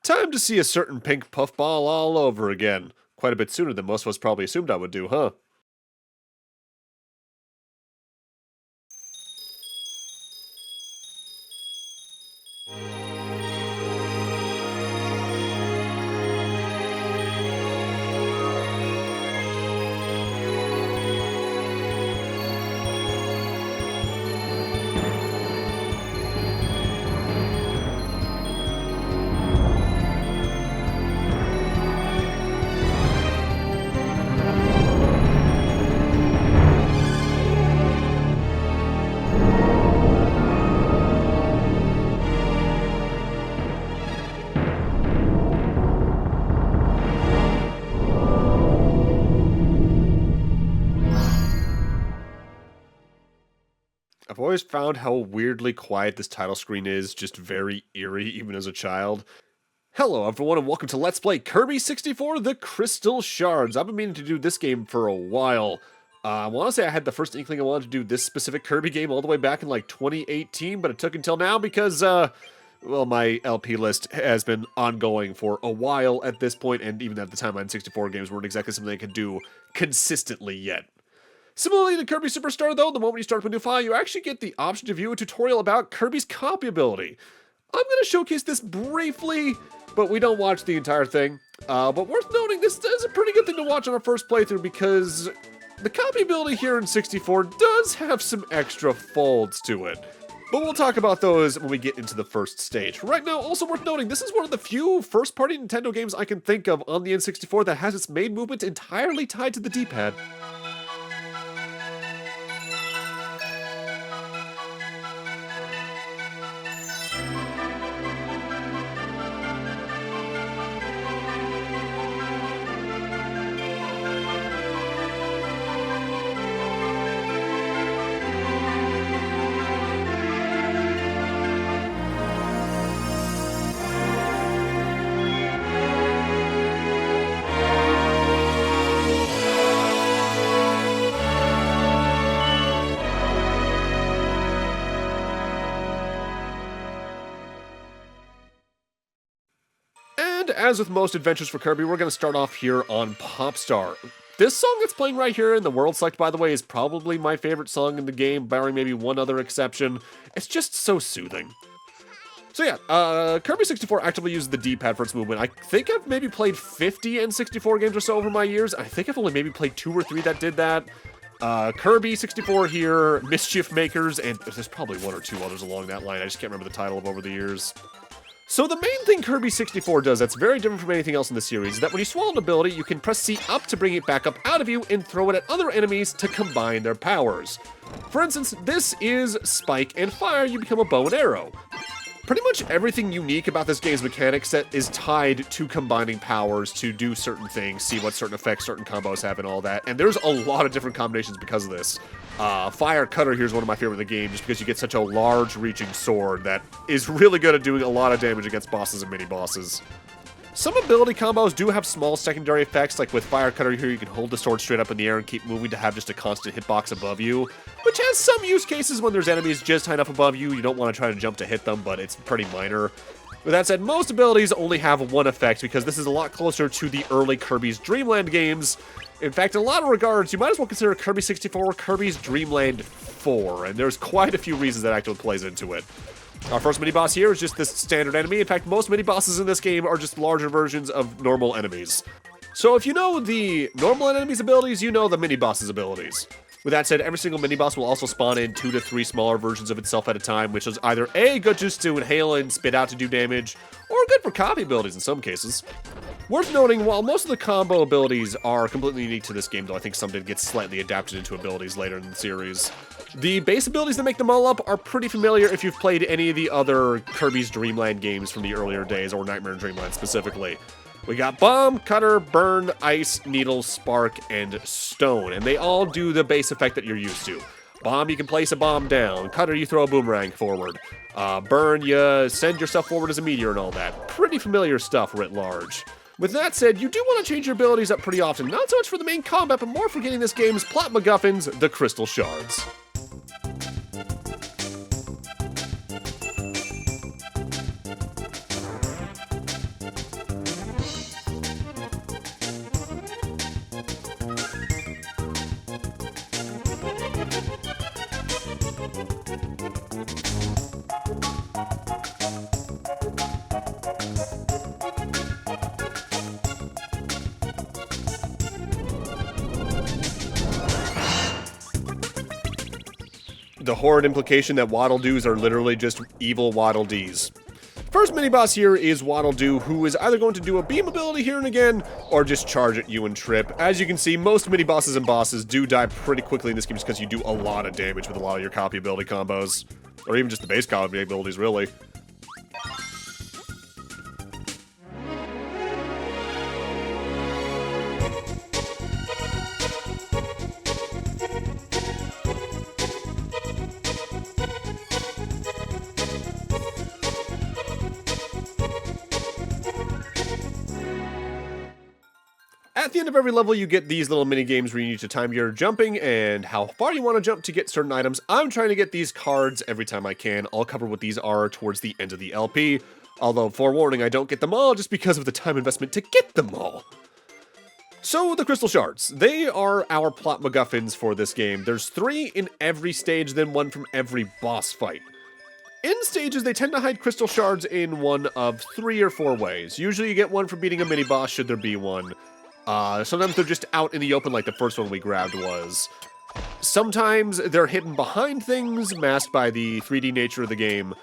Time to see a certain pink puffball all over again. Quite a bit sooner than most of us probably assumed I would do, huh? I've always found how weirdly quiet this title screen is, just very eerie, even as a child. Hello, everyone, and welcome to Let's Play Kirby 64 The Crystal Shards. I've been meaning to do this game for a while. I want to say I had the first inkling I wanted to do this specific Kirby game all the way back in like 2018, but it took until now because, well, my LP list has been ongoing for a while at this point, and even at the time, N64 games weren't exactly something I could do consistently yet. Similarly to Kirby Superstar, though, the moment you start up a new file, you actually get the option to view a tutorial about Kirby's copy ability. I'm going to showcase this briefly, but we don't watch the entire thing. But worth noting, this is a pretty good thing to watch on our first playthrough because the copy ability here in 64 does have some extra folds to it. But we'll talk about those when we get into the first stage. Right now, also worth noting, this is one of the few first-party Nintendo games I can think of on the N64 that has its main movement entirely tied to the D-pad. And as with most adventures for Kirby, we're going to start off here on Popstar. This song that's playing right here in the World Select, by the way, is probably my favorite song in the game, barring maybe one other exception. It's just so soothing. So yeah, Kirby 64 actively uses the D-pad for its movement. I think I've maybe played 50 N64 games or so over my years. I think I've only maybe played 2 or 3 that did that. Kirby 64 here, Mischief Makers, and there's probably 1 or 2 others along that line. I just can't remember the title of over the years. So the main thing Kirby 64 does that's very different from anything else in the series is that when you swallow an ability, you can press C up to bring it back up out of you and throw it at other enemies to combine their powers. For instance, this is Spike and Fire, you become a bow and arrow. Pretty much everything unique about this game's mechanic set is tied to combining powers to do certain things, see what certain effects certain combos have and all that, and there's a lot of different combinations because of this. Fire Cutter here is one of my favorite in the game just because you get such a large reaching sword that is really good at doing a lot of damage against bosses and mini-bosses. Some ability combos do have small secondary effects, like with Fire Cutter here you can hold the sword straight up in the air and keep moving to have just a constant hitbox above you, which has some use cases when there's enemies just high enough above you. You don't want to try to jump to hit them, but it's pretty minor. With that said, most abilities only have one effect because this is a lot closer to the early Kirby's Dream Land games. In fact, in a lot of regards, you might as well consider Kirby 64 Kirby's Dream Land 4, and there's quite a few reasons that actually plays into it. Our first mini-boss here is just this standard enemy. In fact, most mini-bosses in this game are just larger versions of normal enemies. So if you know the normal enemy's abilities, you know the mini-boss's abilities. With that said, every single mini-boss will also spawn in 2 to 3 smaller versions of itself at a time, which is either A, good just to inhale and spit out to do damage, or good for copy abilities in some cases. Worth noting, while most of the combo abilities are completely unique to this game, though I think some did get slightly adapted into abilities later in the series, the base abilities that make them all up are pretty familiar if you've played any of the other Kirby's Dream Land games from the earlier days, or Nightmare in Dreamland specifically. We got Bomb, Cutter, Burn, Ice, Needle, Spark, and Stone, and they all do the base effect that you're used to. Bomb, you can place a bomb down. Cutter, you throw a boomerang forward. Burn, you send yourself forward as a meteor and all that. Pretty familiar stuff writ large. With that said, you do want to change your abilities up pretty often, not so much for the main combat, but more for getting this game's plot MacGuffins, the Crystal Shards. the horrid implication that Waddle Doos are literally just evil Waddle Dees. First mini-boss here is Waddle Doo, who is either going to do a beam ability here and again, or just charge at you and trip. As you can see, most mini-bosses and bosses do die pretty quickly in this game just because you do a lot of damage with a lot of your copy ability combos. Or even just the base copy abilities, really. At the end of every level, you get these little mini games where you need to time your jumping and how far you want to jump to get certain items. I'm trying to get these cards every time I can. I'll cover what these are towards the end of the LP. Although, forewarning, I don't get them all just because of the time investment to get them all. So, the Crystal Shards. They are our plot MacGuffins for this game. There's 3 in every stage, then 1 from every boss fight. In stages, they tend to hide Crystal Shards in one of 3 or 4 ways. Usually you get one for beating a mini-boss, should there be one. Sometimes they're just out in the open like the first one we grabbed was. Sometimes they're hidden behind things, masked by the 3D nature of the game.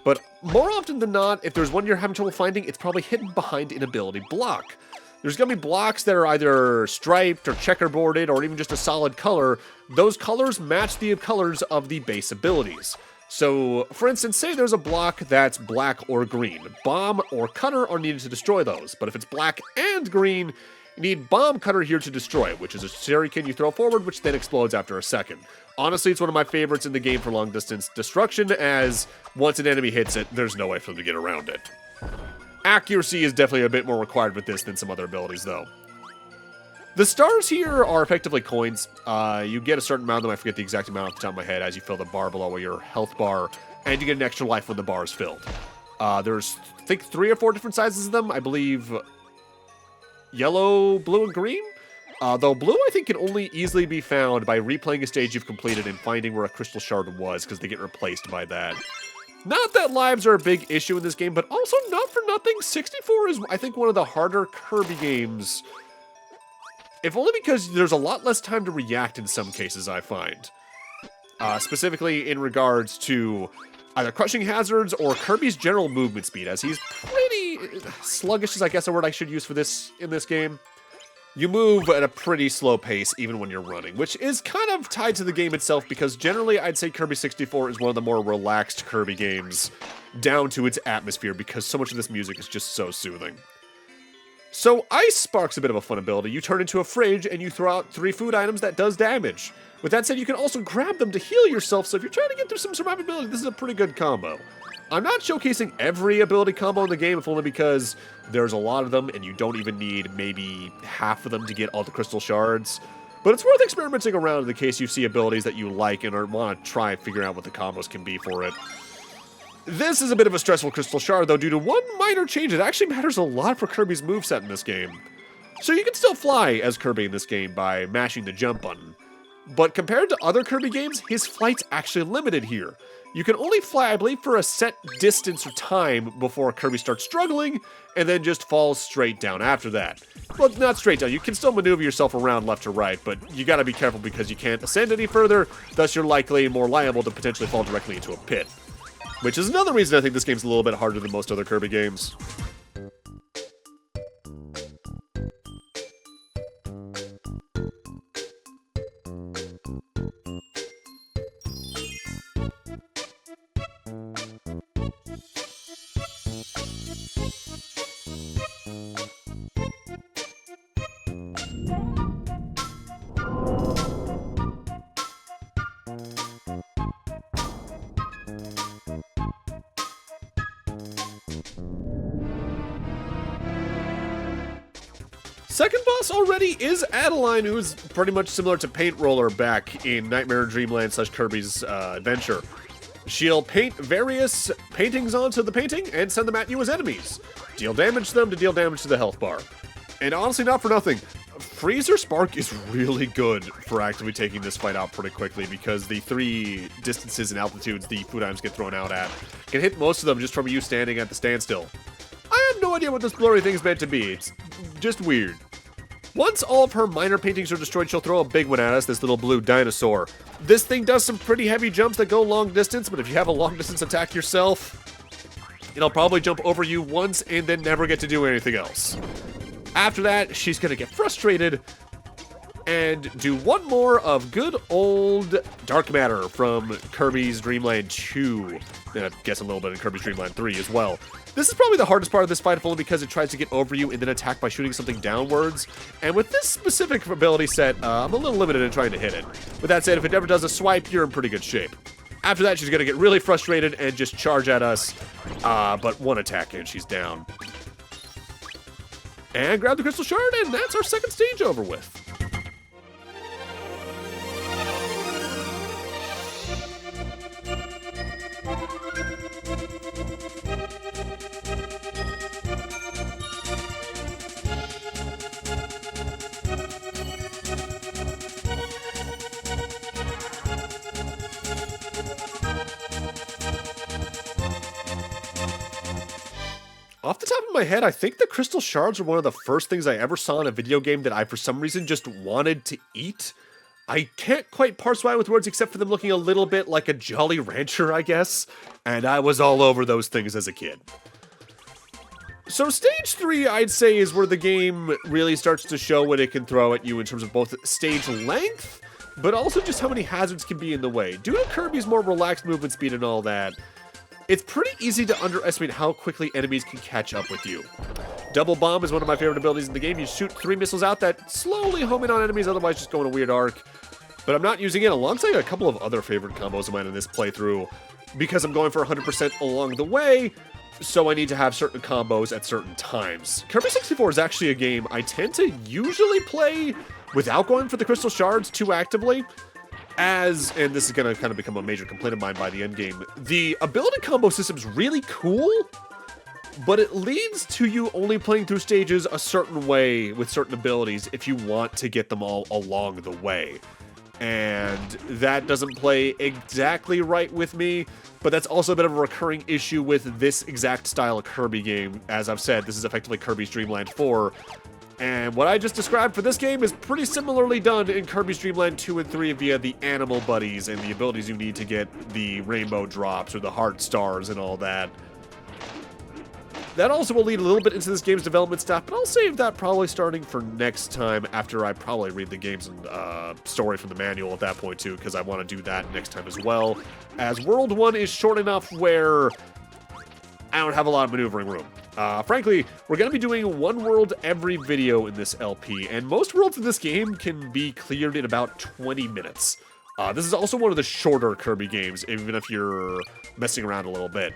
But more often than not, if there's one you're having trouble finding, it's probably hidden behind an ability block. There's going to be blocks that are either striped or checkerboarded or even just a solid color. Those colors match the colors of the base abilities. So, for instance, say there's a block that's black or green. Bomb or cutter are needed to destroy those. But if it's black and green, you need Bomb Cutter here to destroy it, which is a shuriken you throw forward, which then explodes after a second. Honestly, it's one of my favorites in the game for long-distance destruction, as once an enemy hits it, there's no way for them to get around it. Accuracy is definitely a bit more required with this than some other abilities, though. The stars here are effectively coins. You get a certain amount of them, I forget the exact amount off the top of my head, as you fill the bar below your health bar, and you get an extra life when the bar is filled. There's, I think, 3 or 4 different sizes of them. I believe yellow, blue, and green? Though blue, I think, can only easily be found by replaying a stage you've completed and finding where a crystal shard was, because they get replaced by that. Not that lives are a big issue in this game, but also not for nothing, 64 is, I think, one of the harder Kirby games. If only because there's a lot less time to react in some cases, I find. Specifically in regards to either crushing hazards or Kirby's general movement speed, as he's pretty sluggish is I guess a word I should use for this in this game. You move at a pretty slow pace even when you're running, which is kind of tied to the game itself because generally I'd say Kirby 64 is one of the more relaxed Kirby games down to its atmosphere because so much of this music is just so soothing. So Ice sparks a bit of a fun ability. You turn into a fridge and you throw out 3 food items that does damage. With that said, you can also grab them to heal yourself, so if you're trying to get through some survivability, this is a pretty good combo. I'm not showcasing every ability combo in the game, if only because there's a lot of them, and you don't even need maybe half of them to get all the crystal shards. But it's worth experimenting around in the case you see abilities that you like and want to try figuring out what the combos can be for it. This is a bit of a stressful crystal shard, though, due to one minor change. It actually matters a lot for Kirby's moveset in this game. So you can still fly as Kirby in this game by mashing the jump button. But compared to other Kirby games, his flight's actually limited here. You can only fly, I believe, for a set distance or time before Kirby starts struggling, and then just falls straight down after that. Well, not straight down. You can still maneuver yourself around left to right, but you gotta be careful because you can't ascend any further, thus you're likely more liable to potentially fall directly into a pit. Which is another reason I think this game's a little bit harder than most other Kirby games. Second boss already is Adeline, who's pretty much similar to Paint Roller back in Nightmare Dreamland / Kirby's Adventure. She'll paint various paintings onto the painting and send them at you as enemies. Deal damage to them to deal damage to the health bar. And honestly, not for nothing, Freezer Spark is really good for actively taking this fight out pretty quickly because the 3 distances and altitudes the food items get thrown out at can hit most of them just from you standing at the standstill. I have no idea what this blurry thing's meant to be. It's just weird. Once all of her minor paintings are destroyed, she'll throw a big one at us, this little blue dinosaur. This thing does some pretty heavy jumps that go long distance, but if you have a long distance attack yourself, it'll probably jump over you once and then never get to do anything else. After that, she's gonna get frustrated and do one more of good old Dark Matter from Kirby's Dream Land 2. And I guess a little bit in Kirby's Dream Land 3 as well. This is probably the hardest part of this fight, only because it tries to get over you and then attack by shooting something downwards. And with this specific ability set, I'm a little limited in trying to hit it. With that said, if it ever does a swipe, you're in pretty good shape. After that, she's going to get really frustrated and just charge at us. But one attack and she's down. And grab the Crystal Shard, and that's our second stage over with. Off the top of my head, I think the Crystal Shards were one of the first things I ever saw in a video game that I, for some reason, just wanted to eat. I can't quite parse why with words except for them looking a little bit like a Jolly Rancher, I guess. And I was all over those things as a kid. So stage 3, I'd say, is where the game really starts to show what it can throw at you in terms of both stage length, but also just how many hazards can be in the way. Due to Kirby's more relaxed movement speed and all that, it's pretty easy to underestimate how quickly enemies can catch up with you. Double Bomb is one of my favorite abilities in the game. You shoot 3 missiles out that slowly home in on enemies, otherwise just go in a weird arc. But I'm not using it alongside a couple of other favorite combos of mine in this playthrough, because I'm going for 100% along the way, so I need to have certain combos at certain times. Kirby 64 is actually a game I tend to usually play without going for the Crystal Shards too actively. And this is going to kind of become a major complaint of mine by the end game, the ability combo system is really cool, but it leads to you only playing through stages a certain way with certain abilities if you want to get them all along the way. And that doesn't play exactly right with me, but that's also a bit of a recurring issue with this exact style of Kirby game. As I've said, this is effectively Kirby's Dream Land 4. And what I just described for this game is pretty similarly done in Kirby's Dream Land 2 and 3 via the animal buddies and the abilities you need to get the rainbow drops or the heart stars and all that. That also will lead a little bit into this game's development stuff, but I'll save that probably starting for next time after I probably read the game's story from the manual at that point too, because I want to do that next time as well, as World 1 is short enough where I don't have a lot of maneuvering room. Frankly, we're going to be doing one world every video in this LP, and most worlds in this game can be cleared in about 20 minutes. This is also one of the shorter Kirby games, even if you're messing around a little bit.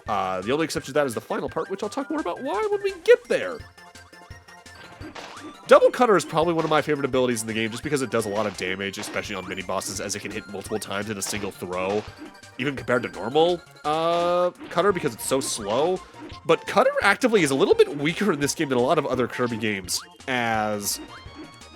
The only exception to that is the final part, which I'll talk more about why when we get there. Double Cutter is probably one of my favorite abilities in the game just because it does a lot of damage, especially on mini-bosses, as it can hit multiple times in a single throw, even compared to normal Cutter because it's so slow. But Cutter actively is a little bit weaker in this game than a lot of other Kirby games, as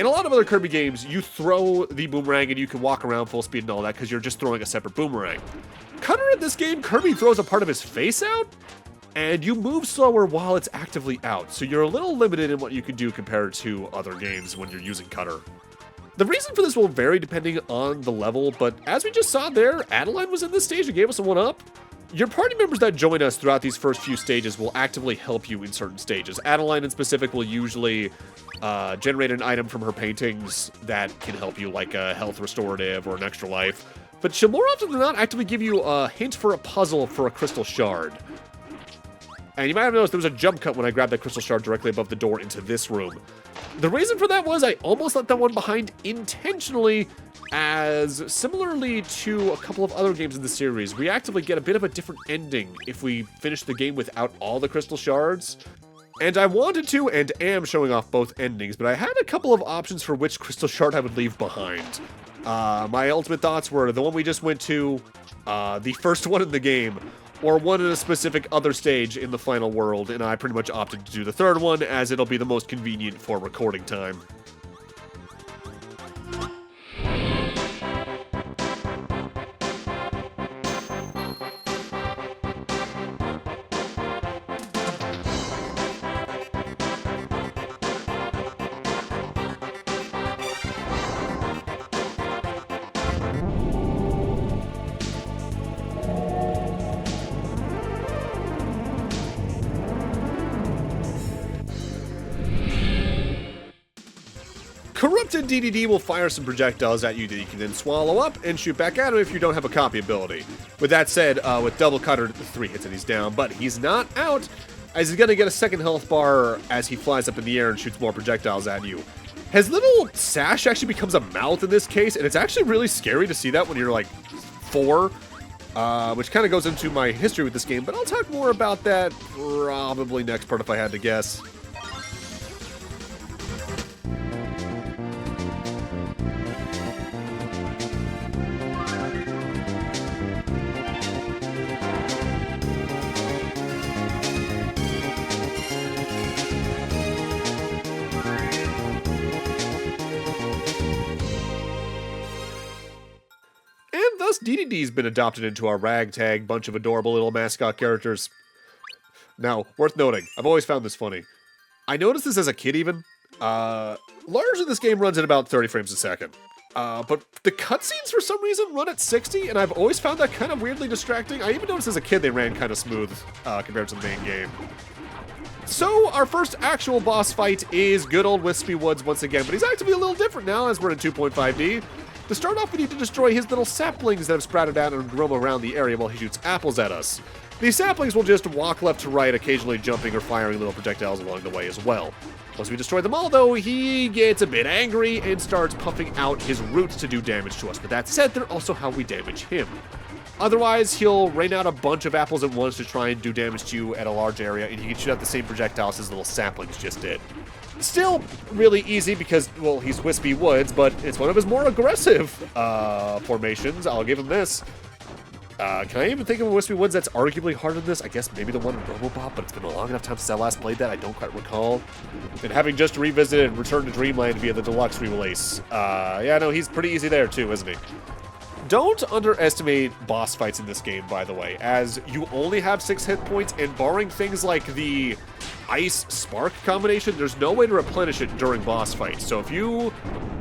in a lot of other Kirby games, you throw the boomerang and you can walk around full speed and all that because you're just throwing a separate boomerang. Cutter in this game, Kirby throws a part of his face out, and you move slower while it's actively out, so you're a little limited in what you can do compared to other games when you're using Cutter. The reason for this will vary depending on the level, but as we just saw there, Adeline was in this stage and gave us a 1-up. Your party members that join us throughout these first few stages will actively help you in certain stages. Adeline in specific will usually generate an item from her paintings that can help you, like a health restorative or an extra life. But she'll more often than not actively give you a hint for a puzzle for a Crystal Shard. And you might have noticed there was a jump cut when I grabbed that Crystal Shard directly above the door into this room. The reason for that was I almost left that one behind intentionally, as similarly to a couple of other games in the series, we actively get a bit of a different ending if we finish the game without all the Crystal Shards. And I wanted to and am showing off both endings, but I had a couple of options for which Crystal Shard I would leave behind. My ultimate thoughts were the one we just went to, the first one in the game, or one in a specific other stage in the final world, and I pretty much opted to do the third one as it'll be the most convenient for recording time. Corrupted DDD will fire some projectiles at you that you can then swallow up and shoot back at him if you don't have a copy ability. With that said, with Double Cutter, 3 hits and he's down, but he's not out, as he's going to get a second health bar as he flies up in the air and shoots more projectiles at you. His little sash actually becomes a mouth in this case, and it's actually really scary to see that when you're like 4, which kind of goes into my history with this game, but I'll talk more about that probably next part if I had to guess. And thus DDD's been adopted into our ragtag bunch of adorable little mascot characters. Now, worth noting, I've always found this funny. I noticed this as a kid even. Largely this game runs at about 30 frames a second. But the cutscenes for some reason run at 60, and I've always found that kind of weirdly distracting. I even noticed as a kid they ran kind of smooth compared to the main game. So, our first actual boss fight is good old Wispy Woods once again, but he's actively a little different now as we're in 2.5D. To start off, we need to destroy his little saplings that have sprouted out and roam around the area while he shoots apples at us. These saplings will just walk left to right, occasionally jumping or firing little projectiles along the way as well. Once we destroy them all, though, he gets a bit angry and starts puffing out his roots to do damage to us. But that said, they're also how we damage him. Otherwise, he'll rain out a bunch of apples at once to try and do damage to you at a large area, and he can shoot out the same projectiles his little saplings just did. Still really easy because, well, he's Wispy Woods, but it's one of his more aggressive formations. I'll give him this. Can I even think of a Wispy Woods that's arguably harder than this? I guess maybe the one in Robobop, but it's been a long enough time since I last played that, I don't quite recall. And having just revisited and returned to Dreamland via the deluxe re-release, yeah, no, he's pretty easy there too, isn't he? Don't underestimate boss fights in this game, by the way, as you only have 6 hit points, and barring things like the Ice-Spark combination, there's no way to replenish it during boss fights. So if you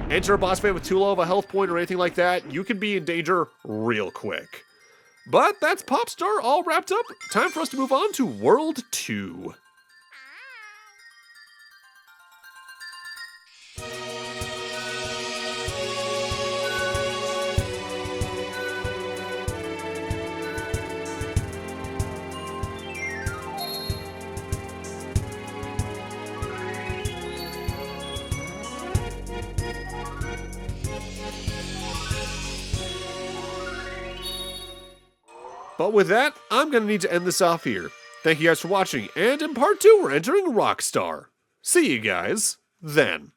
enter a boss fight with too low of a health point or anything like that, you can be in danger real quick. But that's Popstar all wrapped up. Time for us to move on to World 2. But with that, I'm going to need to end this off here. Thank you guys for watching, and in part 2, we're entering Rockstar. See you guys then.